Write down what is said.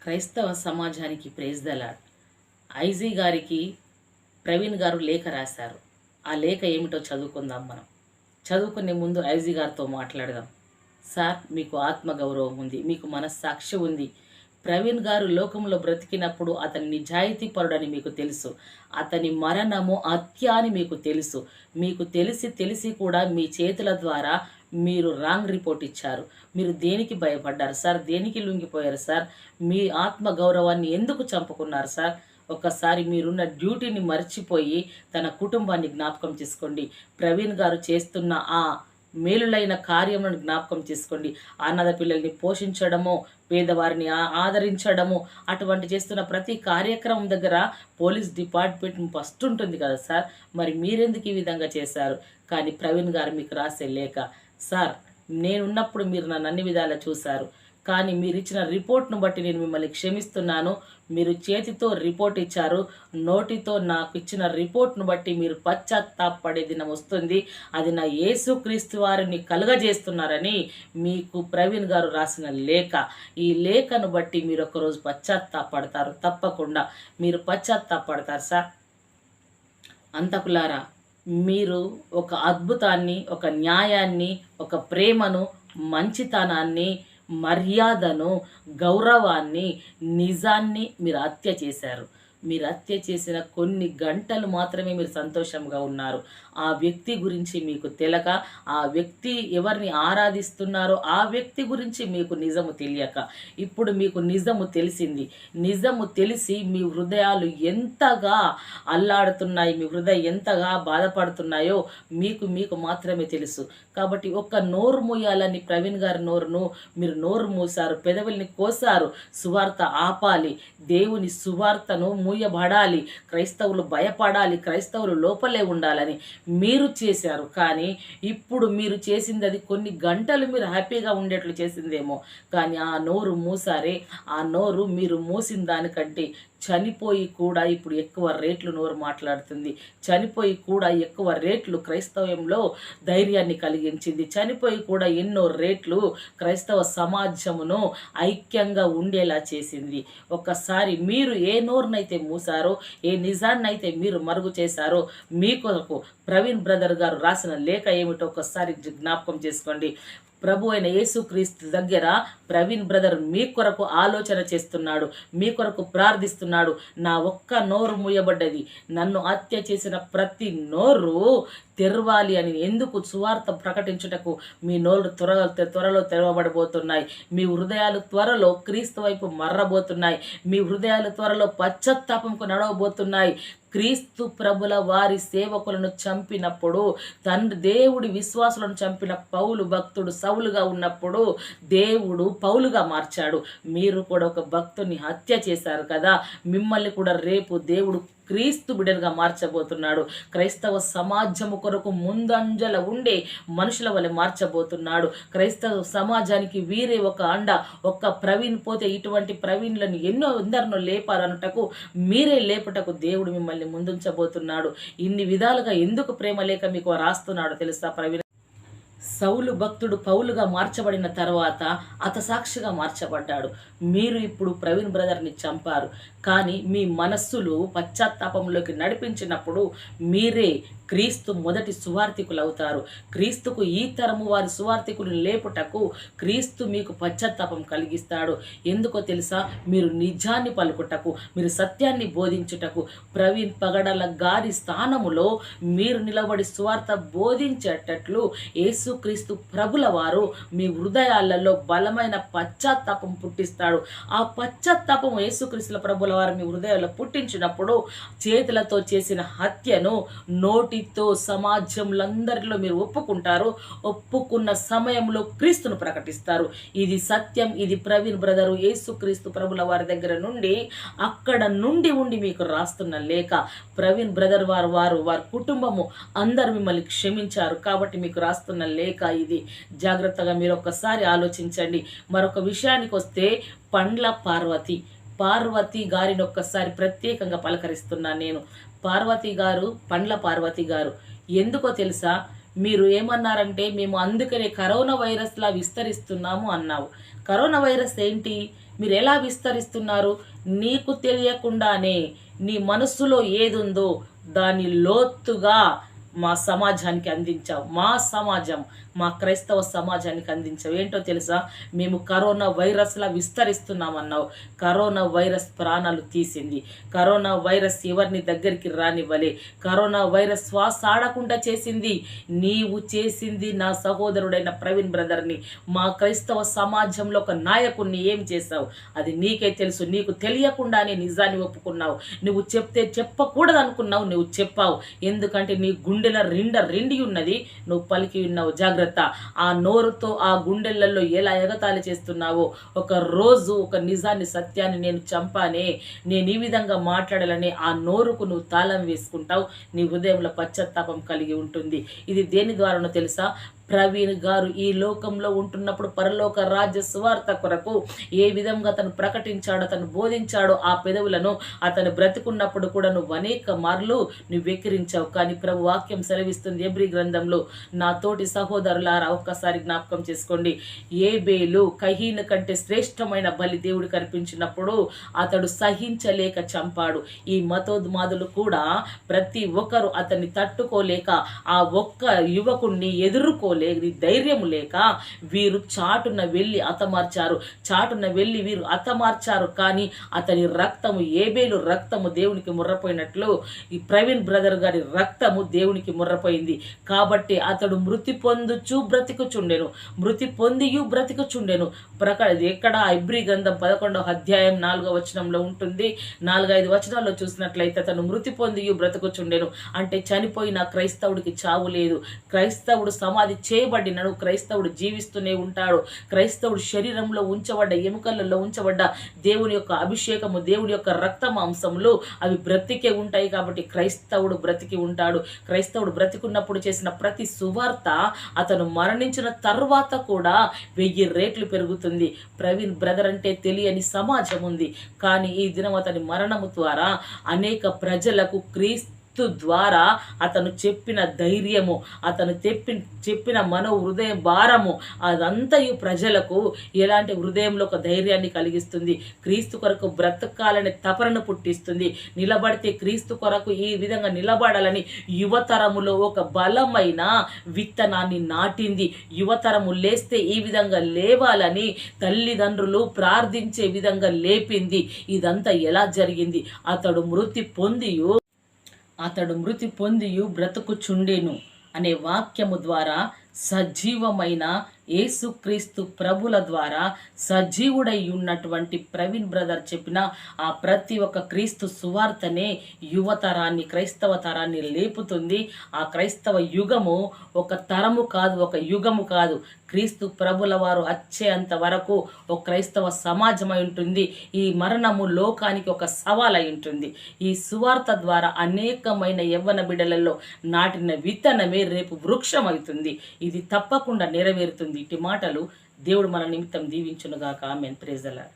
క్రైస్తవ సమాజానికి praise the lord. IG గారికి ప్రవీణ్ గారు లేఖ రాశారు. ఆ లేఖ ఏమిటో చదువుకుందాం. మనం చదువుకునే ముందు ఐజీ గారితో మాట్లాడదాం. సార్, మీకు ఆత్మగౌరవం ఉంది, మీకు మనస్సాక్షి ఉంది. ప్రవీణ్ గారు లోకంలో బ్రతికినప్పుడు అతని నిజాయితీ పరుడని మీకు తెలుసు. అతని మరణము హత్య అని మీకు తెలుసు. మీకు తెలిసి కూడా మీ చేతుల ద్వారా మీరు రాంగ్ రిపోర్ట్ ఇచ్చారు. మీరు దేనికి భయపడ్డారు సార్? దేనికి లొంగిపోయారు సార్? మీ ఆత్మ గౌరవాన్ని ఎందుకు చంపుకున్నారు సార్? ఒకసారి మీరున్న డ్యూటీని మర్చిపోయి తన కుటుంబాన్ని జ్ఞాపకం చేసుకోండి. ప్రవీణ్ గారు చేస్తున్న ఆ మేలులైన కార్యములను జ్ఞాపకం చేసుకోండి. అనాథ పిల్లల్ని పోషించడము, పేదవారిని ఆదరించడము, అటువంటి చేస్తున్న ప్రతి కార్యక్రమం దగ్గర పోలీస్ డిపార్ట్మెంట్ ఫస్ట్ ఉంటుంది కదా సార్. మరి మీరెందుకు ఈ విధంగా చేశారు? కానీ ప్రవీణ్ గారు మీకు రాసే లేఖ, సార్, నేనున్నప్పుడు మీరు నన్ను అన్ని విధాలా చూశారు, కానీ మీరు ఇచ్చిన రిపోర్ట్ను బట్టి నేను మిమ్మల్ని క్షమిస్తున్నాను. మీరు చేతితో రిపోర్ట్ ఇచ్చారు, నోటితో నాకు ఇచ్చిన రిపోర్ట్ను బట్టి మీరు పశ్చాత్తాపడే దినం వస్తుంది. అది నా యేసుక్రీస్తు వారిని కలుగజేస్తున్నారని మీకు ప్రవీణ్ గారు రాసిన లేఖ. ఈ లేఖను బట్టి మీరు ఒకరోజు పశ్చాత్తాపడతారు. తప్పకుండా మీరు పశ్చాత్తాపడతారు సార్. అంతకులారా, మీరు ఒక అద్భుతాన్ని, ఒక న్యాయాన్ని, ఒక ప్రేమను, మంచితనాన్ని, మర్యాదను, గౌరవాన్ని, నిజాన్ని మీరు హత్య చేశారు. మీరు హత్య చేసిన కొన్ని గంటలు మాత్రమే మీరు సంతోషంగా ఉన్నారు. ఆ వ్యక్తి గురించి మీకు తెలక, ఆ వ్యక్తి ఎవరిని ఆరాధిస్తున్నారో ఆ వ్యక్తి గురించి మీకు నిజము తెలియక, ఇప్పుడు మీకు నిజము తెలిసింది. నిజము తెలిసి మీ హృదయాలు ఎంతగా అల్లాడుతున్నాయి, మీ హృదయం ఎంతగా బాధపడుతున్నాయో మీకు మాత్రమే తెలుసు. కాబట్టి ఒక్క నోరు మూయాలని ప్రవీణ్ గారి నోరును మీరు నోరు మూసారు, పెదవుల్ని కోసారు. సువార్త ఆపాలి, దేవుని సువార్తను మూయబడాలి, క్రైస్తవులు భయపడాలి, క్రైస్తవులు లోపలే ఉండాలని మీరు చేశారు. కానీ ఇప్పుడు మీరు చేసింది అది కొన్ని గంటలు మీరు హ్యాపీగా ఉండేట్లు చేసిందేమో, కానీ ఆ నోరు మూసారే, ఆ నోరు మీరు మూసిన దానికంటే చనిపోయి కూడా ఇప్పుడు ఎక్కువ రేట్లు నోరు మాట్లాడుతుంది. చనిపోయి కూడా ఎక్కువ రేట్లు క్రైస్తవంలో ధైర్యాన్ని కలిగించింది. చనిపోయి కూడా ఎన్నో రేట్లు క్రైస్తవ సమాజమును ఐక్యంగా ఉండేలా చేసింది. ఒక్కసారి మీరు ఏ నోరునైతే మూసారో, ఏ నిజాన్నైతే మీరు మరుగు చేశారో, మీ కొరకు ప్రవీణ్ బ్రదర్ గారు రాసిన లేఖ ఏమిటో ఒక్కసారి జ్ఞాపకం చేసుకోండి. ప్రభు అయిన యేసుక్రీస్తు దగ్గర ప్రవీణ్ బ్రదర్ మీ కొరకు ఆలోచన చేస్తున్నాడు, మీ కొరకు ప్రార్థిస్తున్నాడు. నా ఒక్క నోరు మూయబడ్డది, నన్ను హత్య చేసిన ప్రతి నోరు తెరవాలి అని. ఎందుకు? సువార్త ప్రకటించుటకు మీ నోరు త్వరలో తెరవబడబోతున్నాయి. మీ హృదయాలు త్వరలో క్రీస్తు వైపు మర్రబోతున్నాయి. మీ హృదయాలు త్వరలో పశ్చాత్తాపంకు నడవబోతున్నాయి. క్రీస్తు ప్రభుల వారి సేవకులను చంపినప్పుడు, దేవుడి విశ్వాసులను చంపిన పౌలు భక్తుడు సౌలుగా ఉన్నప్పుడు దేవుడు పౌలుగా మార్చాడు. మీరు కూడా ఒక భక్తుని హత్య చేశారు కదా, మిమ్మల్ని కూడా రేపు దేవుడు క్రీస్తు బిడ్డలుగా మార్చబోతున్నాడు. క్రైస్తవ సమాజము కొరకు ముందంజల ఉండే మనుషుల వలె మార్చబోతున్నాడు. క్రైస్తవ సమాజానికి వీరే ఒక అండ. ఒక్క ప్రవీణ్ పోతే ఇటువంటి ప్రవీణ్లను ఎందరినో లేపారు అన్నటకు, మీరే లేపుటకు దేవుడు మిమ్మల్ని ముందుంచబోతున్నాడు. ఇన్ని విధాలుగా ఎందుకు ప్రేమ లేక మీకు రాస్తున్నాడో తెలుసా? ప్రవీణ్ సౌలు భక్తుడు పౌలుగా మార్చబడిన తర్వాత అతసాక్షిగా మార్చబడ్డాడు. మీరు ఇప్పుడు ప్రవీణ్ బ్రదర్ని చంపారు, కానీ మీ మనస్సులు పశ్చాత్తాపంలోకి నడిపించినప్పుడు మీరే క్రీస్తు మొదటి సువార్థికులు అవుతారు. క్రీస్తుకు ఈ తరము వారి సువార్థికులను లేపుటకు క్రీస్తు మీకు పశ్చాత్తాపం కలిగిస్తాడు. ఎందుకో తెలుసా? మీరు నిజాన్ని పలుకుటకు, మీరు సత్యాన్ని బోధించుటకు. ప్రవీణ్ పగడల గారి స్థానములో మీరు నిలబడి సువార్త బోధించేటట్లు యేసుక్రీస్తు ప్రభుల వారు మీ హృదయాలలో బలమైన పశ్చాత్తాపం పుట్టిస్తాడు. ఆ పశ్చాత్తాపం యేసుక్రీస్తుల ప్రభుల వారు మీ హృదయాల్లో పుట్టించినప్పుడు చేతులతో చేసిన హత్యను నోటితో సమాజంలందరిలో మీరు ఒప్పుకుంటారు. ఒప్పుకున్న సమయంలో క్రీస్తును ప్రకటిస్తారు. ఇది సత్యం. ఇది ప్రవీణ్ బ్రదరు యేసుక్రీస్తు ప్రభుల వారి దగ్గర నుండి, అక్కడ నుండి ఉండి మీకు రాస్తున్న లేఖ. ప్రవీణ్ బ్రదర్ వారి కుటుంబము అందరు మిమ్మల్ని క్షమించారు కాబట్టి మీకు రాస్తున్న లేఖ ఇది. జాగ్రత్తగా మీరు ఒక్కసారి ఆలోచించండి. మరొక విషయానికి వస్తే, పండ్ల పార్వతి గారిని ఒక్కసారి ప్రత్యేకంగా పలకరిస్తున్నాను నేను. పార్వతి గారు, పండ్ల పార్వతి గారు, ఎందుకో తెలుసా? మీరు ఏమన్నారంటే, మేము అందుకనే కరోనా వైరస్లా విస్తరిస్తున్నాము అన్నావు. కరోనా వైరస్ ఏంటి? మీరు ఎలా విస్తరిస్తున్నారు? నీకు తెలియకుండానే నీ మనస్సులో ఏదుందో దాని లోతుగా మా సమాజానికి అందించావు. మా సమాజం, మా క్రైస్తవ సమాజానికి అందించావు. ఏంటో తెలుసా? మేము కరోనా వైరస్లా విస్తరిస్తున్నామన్నావు. కరోనా వైరస్ ప్రాణాలు తీసింది. కరోనా వైరస్ ఎవరిని దగ్గరికి రానివ్వలే. కరోనా వైరస్ శ్వాస ఆడకుండా చేసింది. నీవు చేసింది. నా సహోదరుడైన ప్రవీణ్ బ్రదర్ని, మా క్రైస్తవ సమాజంలో ఒక నాయకుడిని ఏం చేశావు అది నీకే తెలుసు. నీకు తెలియకుండానే నిజాన్ని ఒప్పుకున్నావు. నువ్వు చెప్తే చెప్పకూడదు అనుకున్నావు, నువ్వు చెప్పావు. ఎందుకంటే నీ గుండెల రెండి ఉన్నది, నువ్వు పలికి ఉన్నావు. జాగ్రత్త. ఆ నోరుతో ఆ గుండెలలో ఎలా ఎగతాళి చేస్తున్నావో, ఒక రోజు ఒక నిజాన్ని, సత్యాన్ని నేను చంపానే, నేను ఈ విధంగా మాట్లాడాలని ఆ నోరుకు నువ్వు తాళం వేసుకుంటావు. నీ హృదయంలో పశ్చాత్తాపం కలిగి ఉంటుంది. ఇది దేని ద్వారానో తెలుసా? ప్రవీణ్ గారు ఈ లోకంలో ఉంటున్నప్పుడు పరలోక రాజ్య సువార్త కొరకు ఏ విధంగా అతను ప్రకటించాడో, అతను బోధించాడో ఆ పెదవులను అతను బ్రతికున్నప్పుడు కూడా నువ్వు అనేక మార్లు నువ్వు వెక్కిరించావు. కానీ ప్రభు వాక్యం సెలవిస్తుంది హెబ్రీ గ్రంథంలో, నా తోటి సహోదరులారా ఒక్కసారి జ్ఞాపకం చేసుకోండి. ఏబేలు కహీను కంటే శ్రేష్టమైన బలి దేవుడికి అర్పించినప్పుడు అతడు సహించలేక చంపాడు. ఈ మతోన్మాదులు కూడా ప్రతి ఒక్కరు అతన్ని తట్టుకోలేక ఆ ఒక్క యువకుణ్ణి ఎదుర్కోలేక, ధైర్యం లేక వీరు చాటున వెళ్ళి హతమార్చారు. చాటున వెళ్ళి వీరు హతమార్చారు. కానీ అతని రక్తము, ఏబేలు రక్తము దేవునికి ముర్రపోయినట్లు ఈ ప్రవీణ్ బ్రదర్ గారి రక్తము దేవునికి ముర్రపోయింది. కాబట్టి అతడు మృతి పొందుచు బ్రతికుచుండెను, మృతి పొందియు బ్రతికుచుండెను. ఎక్కడ? హెబ్రీ గ్రంథం 11వ అధ్యాయం 4వ వచనంలో ఉంటుంది. 4-5 వచనాల్లో చూసినట్లయితే అతను మృతి పొందియు బ్రతుకుచుండెను. అంటే చనిపోయిన క్రైస్తవుడికి చావు లేదు. క్రైస్తవుడు సమాధి చేయబడినను క్రైస్తవుడు జీవిస్తూనే ఉంటాడు. క్రైస్తవుడు శరీరంలో ఉంచబడ్డ, ఎముకలలో ఉంచబడ్డ దేవుని యొక్క అభిషేకము, దేవుని యొక్క రక్త మాంసములు అవి బ్రతికే ఉంటాయి. కాబట్టి క్రైస్తవుడు బ్రతికి ఉంటాడు. క్రైస్తవుడు బ్రతికున్నప్పుడు చేసిన ప్రతి సువార్త అతను మరణించిన తర్వాత కూడా 1000 రెట్లు పెరుగుతుంది. ప్రవీణ్ బ్రదర్ అంటే తెలియని సమాజం ఉంది. కానీ ఈ దినం అతని మరణము ద్వారా అనేక ప్రజలకు క్రీస్తు ద్వారా అతను చెప్పిన ధైర్యము, అతను చెప్పిన హృదయ భారము అదంతా ఈ ప్రజలకు ఎలాంటి హృదయంలో ఒక ధైర్యాన్ని కలిగిస్తుంది. క్రీస్తు కొరకు బ్రతకాలని తపనను పుట్టిస్తుంది. నిలబడితే క్రీస్తు కొరకు ఈ విధంగా నిలబడాలని యువతరములో ఒక బలమైన విత్తనాన్ని నాటింది. యువతరము లేస్తే ఈ విధంగా లేవాలని తల్లిదండ్రులు ప్రార్థించే విధంగా లేపింది. ఇదంతా ఎలా జరిగింది? అతడు మృతి పొందియు బ్రతుకుచుండెను అనే వాక్యము ద్వారా సజీవమైన యేసుక్రీస్తు ప్రభుల ద్వారా సజీవుడై ఉన్నటువంటి ప్రవీణ్ బ్రదర్ చెప్పిన ఆ ప్రతి ఒక్క క్రీస్తు సువార్తనే యువతరాన్ని, క్రైస్తవ తరాన్ని లేపుతుంది. ఆ క్రైస్తవ యుగము ఒక తరము కాదు, ఒక యుగము కాదు. క్రీస్తు ప్రభుల వారు వచ్చేంత వరకు ఒక క్రైస్తవ సమాజమై ఉంటుంది. ఈ మరణము లోకానికి ఒక సవాల్ అయి ఉంటుంది. ఈ సువార్త ద్వారా అనేకమైన యవ్వన బిడ్డలలో నాటిన విత్తనమే రేపు వృక్షం అవుతుంది. ఇది తప్పకుండా నెరవేరుతుంది. ఇటు మాటలు దేవుడు మన నిమిత్తం దీవించునుగాక. ఆమేన్. Praise the lord.